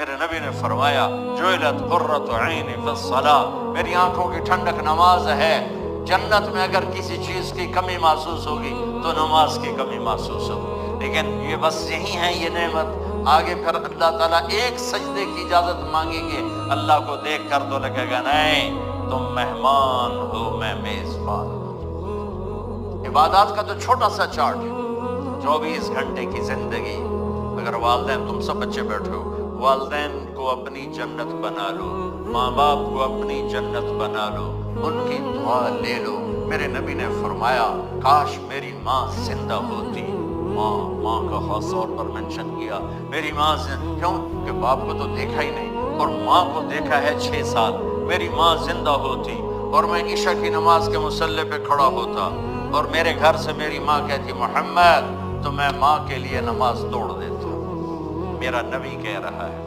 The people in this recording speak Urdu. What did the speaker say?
میرے نبی نے فرمایا جعلت قرۃ عینی فی الصلاۃ، میری آنکھوں کی ٹھنڈک نماز ہے۔ جنت میں اگر کسی چیز کی کمی محسوس ہوگی تو نماز کی کمی محسوس ہوگی، لیکن یہ بس یہی ہے یہ نعمت۔ آگے پھر اللہ تعالیٰ ایک سجدے کی اجازت مانگیں گے، اللہ کو دیکھ کر تو لگے گا نہیں تم مہمان ہو، میں میزبان ہوں۔ عبادات کا تو چھوٹا سا چارٹ ہے، 24 گھنٹے کی زندگی۔ اگر والدین، تم سب بچے بیٹھے ہو، والدین کو اپنی جنت بنا لو، ماں باپ کو اپنی جنت بنا لو، ان کی دعا لے لو۔ میرے نبی نے فرمایا کاش میری ماں زندہ ہوتی۔ ماں کا خاص طور پر منشن کیا، میری ماں کیوں کہ باپ کو تو دیکھا ہی نہیں اور ماں کو دیکھا ہے 6 سال۔ میری ماں زندہ ہوتی اور میں عشاء کی نماز کے مصلی پہ کھڑا ہوتا اور میرے گھر سے میری ماں کہتی محمد، تو میں ماں کے لیے نماز توڑ دیتا۔ میرا نبی کہہ رہا ہے